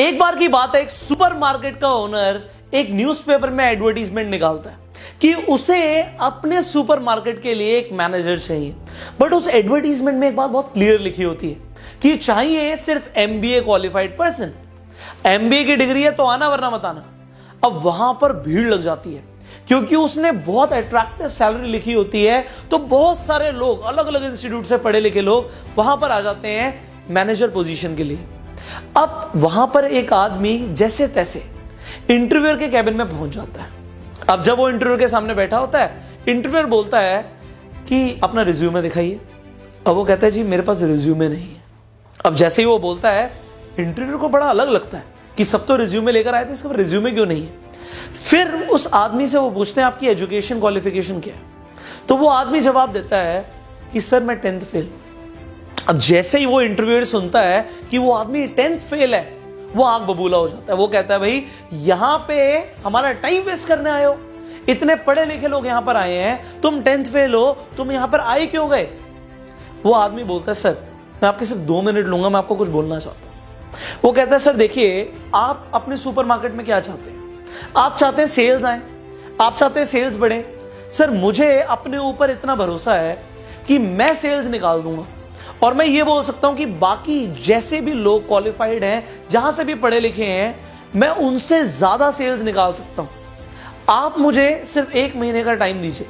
एक बार की बात है, एक सुपरमार्केट का ओनर एक न्यूज़पेपर में एडवर्टीजमेंट निकालता है कि उसे अपने सुपरमार्केट के लिए एक मैनेजर चाहिए। बट उस एडवर्टीजमेंट में एक बात बहुत क्लियर लिखी होती है कि चाहिए सिर्फ एमबीए क्वालिफाइड पर्सन। एमबीए की डिग्री है तो आना वरना मत आना। अब वहां पर भीड़ लग जाती है क्योंकि उसने बहुत अट्रैक्टिव सैलरी लिखी होती है, तो बहुत सारे लोग, अलग अलग इंस्टीट्यूट से पढ़े लिखे लोग वहां पर आ जाते हैं मैनेजर पोजीशन के लिए। अब वहां पर एक आदमी जैसे तैसे इंटरव्यूअर के कैबिन में पहुंच जाता है। अब जब वो इंटरव्यूअर के सामने बैठा होता है, इंटरव्यूअर बोलता है कि अपना रिज्यूमे दिखाइए। अब वो कहता है जी मेरे पास रिज्यूमे नहीं है। अब जैसे ही वो बोलता है, इंटरव्यूअर को बड़ा अलग लगता है कि सब तो रिज्यूमे लेकर आए थे, इसका रिज्यूमे क्यों नहीं है। फिर उस आदमी से वो पूछते हैं आपकी एजुकेशन क्वालिफिकेशन क्या है। तो वो आदमी जवाब देता है कि सर मैं 10th फेल। अब जैसे ही वो इंटरव्यूअर सुनता है कि वो आदमी 10th फेल है, वो आंख बबूला हो जाता है। वो कहता है भाई यहां पे हमारा टाइम वेस्ट करने आए हो, इतने पढ़े लिखे लोग यहां पर आए हैं, तुम 10th फेल हो, तुम यहां पर आए क्यों गए। वो आदमी बोलता है सर मैं आपके सिर्फ 2 मिनट लूंगा, मैं आपको कुछ बोलना चाहता हूं। वो कहता है सर देखिए आप अपने सुपरमार्केट में क्या चाहते हैं, आप चाहते हैं सेल्स आए, आप चाहते हैं सेल्स बढ़े। सर मुझे अपने ऊपर इतना भरोसा है कि मैं सेल्स निकाल दूंगा और मैं ये बोल सकता हूं कि बाकी जैसे भी लोग क्वालिफाइड हैं, जहां से भी पढ़े लिखे हैं, मैं उनसे ज्यादा सेल्स निकाल सकता हूं। आप मुझे सिर्फ 1 महीने का टाइम दीजिए,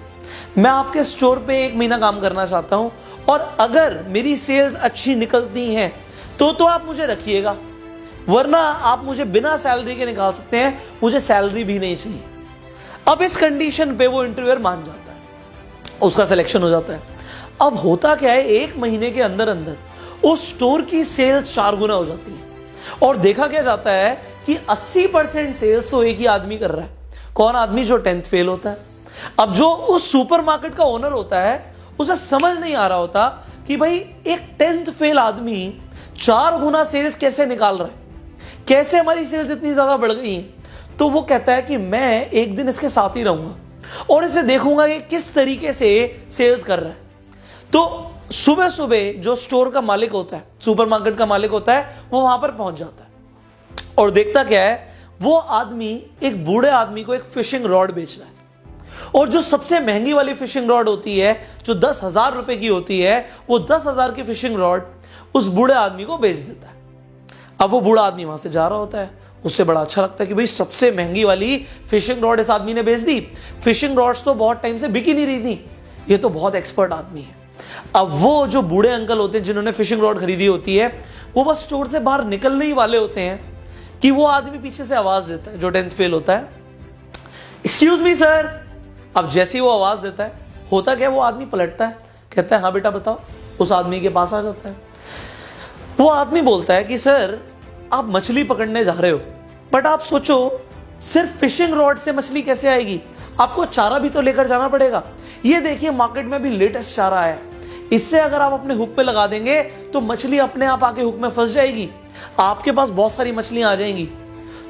मैं आपके स्टोर पे 1 महीना काम करना चाहता हूं और अगर मेरी सेल्स अच्छी निकलती हैं तो आप मुझे रखिएगा, वरना आप मुझे बिना सैलरी के निकाल सकते हैं, मुझे सैलरी भी नहीं चाहिए। अब इस कंडीशन पे वो इंटरव्यूअर मान जाता है, उसका सिलेक्शन हो जाता है। अब होता क्या है, 1 महीने के अंदर अंदर उस स्टोर की सेल्स 4 गुना हो जाती है और देखा क्या जाता है कि 80% सेल्स तो एक ही आदमी कर रहा है। कौन आदमी? जो 10th फेल होता है। अब जो उस सुपरमार्केट का ओनर होता है उसे समझ नहीं आ रहा होता कि भाई एक 10th फेल आदमी 4 गुना सेल्स कैसे निकाल रहा है, कैसे हमारी सेल्स इतनी ज्यादा बढ़ गई है। तो वो कहता है कि मैं एक दिन इसके साथ ही रहूंगा और इसे देखूंगा कि किस तरीके से सेल्स कर रहा है। तो सुबह सुबह जो स्टोर का मालिक होता है, सुपरमार्केट का मालिक होता है, वो वहां पर पहुंच जाता है और देखता क्या है, वो आदमी एक बूढ़े आदमी को एक फिशिंग रॉड बेच रहा है और जो सबसे महंगी वाली फिशिंग रॉड होती है, जो 10,000 रुपए की होती है, वो 10,000 की फिशिंग रॉड उस बूढ़े आदमी को बेच देता है। अब वो बूढ़ा आदमी वहां से जा रहा होता है, उससे बड़ा अच्छा लगता है कि भाई सबसे महंगी वाली फिशिंग रॉड इस आदमी ने बेच दी। फिशिंग रॉड्स तो बहुत टाइम से बिक ही नहीं रही थी, ये तो बहुत एक्सपर्ट आदमी है। अब वो जो बूढ़े अंकल होते हैं जिन्होंने फिशिंग रॉड खरीदी होती है, वो बस स्टोर से बाहर निकलने ही वाले होते हैं कि वो आदमी पीछे से आवाज देता है, जो 10th फेल होता है, एक्सक्यूज मी सर। अब जैसे ही वो आवाज देता है, होता क्या, वो आदमी पलटता है, कहता है हाँ बेटा बताओ। उस आदमी के पास आ जाता है। वो आदमी बोलता है कि सर आप मछली पकड़ने जा रहे हो, बट आप सोचो सिर्फ फिशिंग रॉड से मछली कैसे आएगी, आपको चारा भी तो लेकर जाना पड़ेगा। ये देखिए मार्केट में भी लेटेस्ट चारा है, इससे अगर आप अपने हुक पे लगा देंगे तो मछली अपने आप आके हुक में फंस जाएगी, आपके पास बहुत सारी मछलियां आ जाएंगी।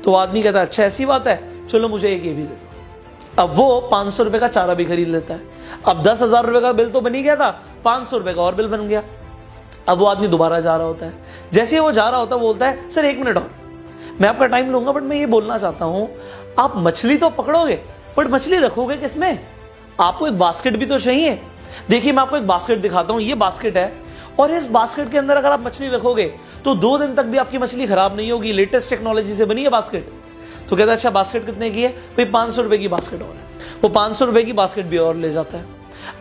तो आदमी कहता है अच्छा ऐसी बात है, चलो मुझे एक ये भी दे दो। अब वो 500 रुपए का चारा भी खरीद लेता है। अब 10,000 रुपए का बिल तो बन ही गया था, 500 रुपए का और बिल बन गया। अब वो आदमी दोबारा जा रहा होता है, जैसे ही वो जा रहा होता है बोलता है सर 1 मिनट और, मैं आपका टाइम लूंगा, बट मैं ये बोलना चाहता हूं आप मछली तो पकड़ोगे बट मछली रखोगे किसमें, आपको एक बास्केट भी तो चाहिए। देखिए मैं आपको एक बास्केट दिखाता हूं, ये बास्केट है और इस बास्केट के अंदर अगर आप मछली रखोगे तो 2 दिन तक भी आपकी मछली खराब नहीं होगी, लेटेस्ट टेक्नोलॉजी से बनी है बास्केट। तो कहता है अच्छा बास्केट कितने की है, भाई 500 रुपए की बास्केट और है। वो 500 रुपए की बास्केट भी और ले जाता है।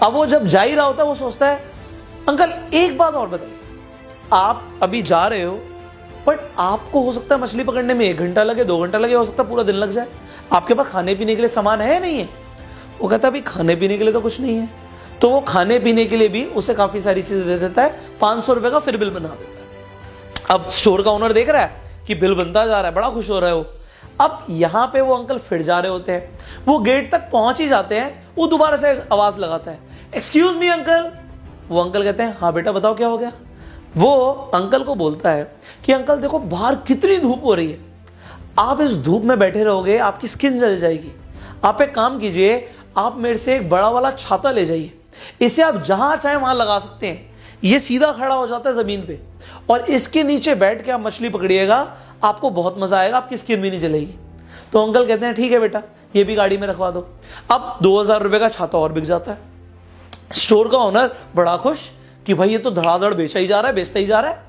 अब वो जब जा ही रहा होता है, वो सोचता है अंकल एक बात और बताइए, आप अभी जा रहे हो बट आपको हो सकता है मछली पकड़ने में 1 घंटा लगे, 2 घंटा लगे, हो सकता है पूरा दिन लग जाए, आपके पास खाने पीने के लिए सामान है नहीं है। वो कहता है भाई खाने पीने के लिए तो कुछ नहीं है। तो वो खाने पीने के लिए भी उसे काफी सारी चीजें दे देता है, 500 रुपए का फिर बिल बना देता है। अब स्टोर का ओनर देख रहा है कि बिल बनता जा रहा है, बड़ा खुश हो रहा है वो। अब यहां पे वो अंकल फिर जा रहे होते हैं, वो गेट तक पहुंच ही जाते हैं, वो दोबारा से आवाज लगाता है एक्सक्यूज मी अंकल। वो अंकल कहते हैं हाँ बेटा बताओ क्या हो गया। वो अंकल को बोलता है कि अंकल देखो बाहर कितनी धूप हो रही है, आप इस धूप में बैठे रहोगे आपकी स्किन जल जाएगी, आप एक काम कीजिए, आप मेरे से एक बड़ा वाला छाता ले जाइए, इसे आप जहां चाहे वहां लगा सकते हैं, ये सीधा खड़ा हो जाता है जमीन पे और इसके नीचे बैठ के आप मछली पकड़िएगा, आपको बहुत मजा आएगा, आपकी स्किन भी नहीं जलेगी। तो अंकल कहते हैं ठीक है बेटा, ये भी गाड़ी में रखवा दो। अब 2000 रुपए का छाता और बिक जाता है। स्टोर का ओनर बड़ा खुश कि भाई ये तो धड़ाधड़ बेचा ही जा रहा है, बेचता ही जा रहा है।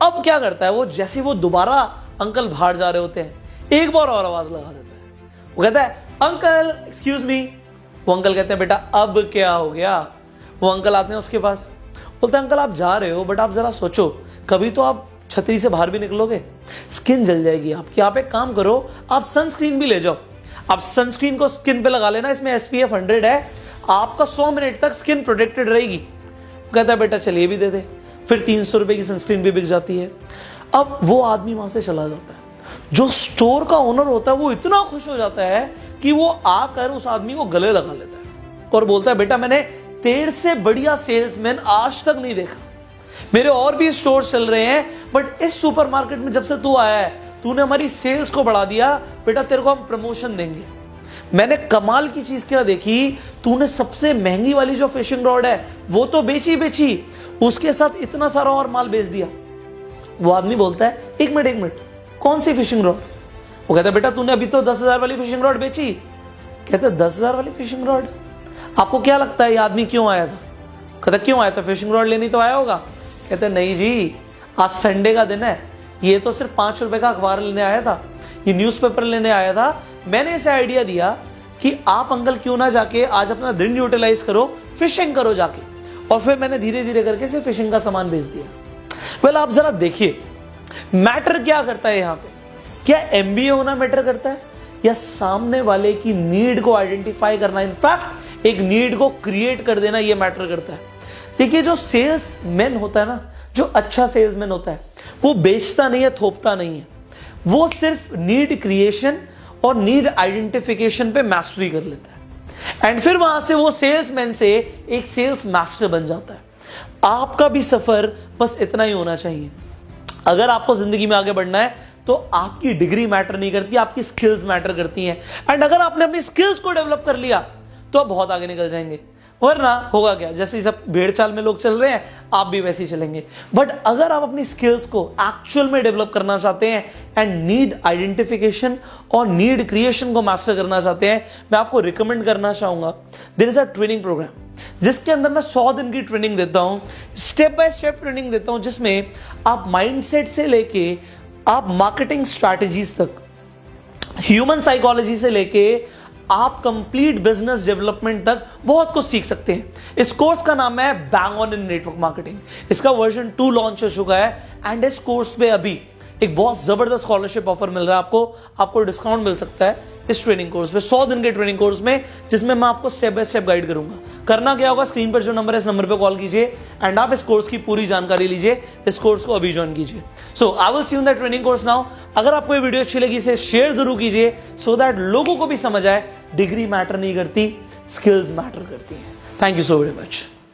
अब क्या करता है वो, जैसे वो दोबारा अंकल बाहर जा रहे होते हैं, एक बार और आवाज लगा देता है। वो कहता है अंकल एक्सक्यूज मी। वो अंकल कहते हैं बेटा अब क्या हो गया। वो अंकल आते हैं उसके पास, बोलते हैं अंकल आप जा रहे हो बट आप जरा सोचो, कभी तो आप छतरी से बाहर भी निकलोगे, स्किन जल जाएगी आपकी। आप एक काम करो, आप सनस्क्रीन भी ले जाओ, आप सनस्क्रीन को स्किन पे लगा लेना, इसमें SPF 100 है, आपका 100 मिनट तक स्किन प्रोटेक्टेड रहेगी। कहता है बेटा चलिए भी दे दे। फिर 300 रुपए की सनस्क्रीन भी बिक जाती है। अब वो आदमी वहां से चला जाता है। जो स्टोर का ओनर होता है वो इतना खुश हो जाता है कि वो आकर उस आदमी को गले लगा लेता है और बोलता है बेटा मैंने तेरे से बढ़िया सेल्समैन आज तक नहीं देखा। मेरे और भी स्टोर चल रहे हैं बट इस सुपरमार्केट में जब से तू आया है, तूने हमारी सेल्स को बढ़ा दिया। बेटा तेरे को हम प्रमोशन देंगे। मैंने कमाल की चीज क्या देखी, तूने सबसे महंगी वाली जो फिशिंग रॉड है वो तो बेची, उसके साथ इतना सारा और माल बेच दिया। वो आदमी बोलता है एक मिनट, कौन सी फिशिंग रॉड? वो कहता है बेटा तूने अभी तो 10,000 वाली फिशिंग रॉड बेची। कहता है 10,000 वाली फिशिंग रॉड? आपको क्या लगता है ये आदमी क्यों आया था? कहता क्यों आया था, फिशिंग रॉड लेनी तो आया होगा। कहते हैं नहीं जी, आज संडे का दिन है, ये तो सिर्फ 5 रुपए का अखबार लेने आया था, ये न्यूज़पेपर लेने आया था। मैंने इसे आइडिया दिया कि आप अंकल क्यों ना जाके आज अपना दिन यूटिलाइज करो, फिशिंग करो जाके। और फिर मैंने धीरे धीरे करके इसे फिशिंग का सामान बेच दिया। वेल आप जरा देखिए मैटर क्या करता है यहां पे। क्या MBA होना मैटर करता है या सामने वाले की नीड को आइडेंटिफाई करना, इनफैक्ट एक नीड को क्रिएट कर देना, ये मैटर करता है। देखिए जो सेल्समैन होता है ना, जो अच्छा सेल्समैन होता है, वो बेचता नहीं है, थोपता नहीं है, वो सिर्फ नीड क्रिएशन और नीड आइडेंटिफिकेशन पे मास्टरी कर लेता है एंड फिर वहां से वो सेल्समैन से एक सेल्स मास्टर बन जाता है। आपका भी सफर बस इतना ही होना चाहिए। अगर आपको जिंदगी में आगे बढ़ना है तो आपकी डिग्री मैटर नहीं करती, आपकी स्किल्स मैटर करती हैं। एंड अगर आपने अपनी स्किल्स को डेवलप कर लिया तो आप बहुत आगे निकल जाएंगे। वरना होगा क्या, जैसे सब भेड़ चाल में लोग चल रहे हैं आप भी वैसे ही चलेंगे। बट अगर आप अपनी स्किल्स को एक्चुअल में डेवलप करना चाहते हैं एंड नीड आइडेंटिफिकेशन और नीड क्रिएशन को मास्टर करना चाहते हैं, मैं आपको रिकमेंड करना चाहूंगा there is a training program जिसके अंदर मैं 100 दिन की ट्रेनिंग देता हूं, स्टेप बाय स्टेप ट्रेनिंग देता हूं, जिसमें आप माइंडसेट से लेके आप मार्केटिंग स्ट्रैटेजीज तक, ह्यूमन साइकोलॉजी से लेके आप कंप्लीट बिजनेस डेवलपमेंट तक बहुत कुछ सीख सकते हैं। इस कोर्स का नाम है bang on in network marketing. इसका वर्जन 2 लॉन्च हो चुका है एंड इस कोर्स पे अभी एक बहुत जबरदस्त स्कॉलरशिप ऑफर मिल रहा है। आपको डिस्काउंट मिल सकता है इस ट्रेनिंग कोर्स पे, 100 दिन के ट्रेनिंग कोर्स में, जिसमें मैं आपको स्टेप बाय स्टेप गाइड करूंगा। करना क्या होगा, स्क्रीन पर जो नंबर है इस नंबर पे कॉल कीजिए एंड आप इस कोर्स की पूरी जानकारी लीजिए। इस कोर्स को अभी ज्वाइन कीजिए। So I will see you in the training course now. अगर आपको ये वीडियो अच्छी लगी इसे शेयर जरूर कीजिए सो दैट लोगों को भी समझ आए डिग्री मैटर नहीं करती, स्किल्स मैटर करती है। Thank you so very much.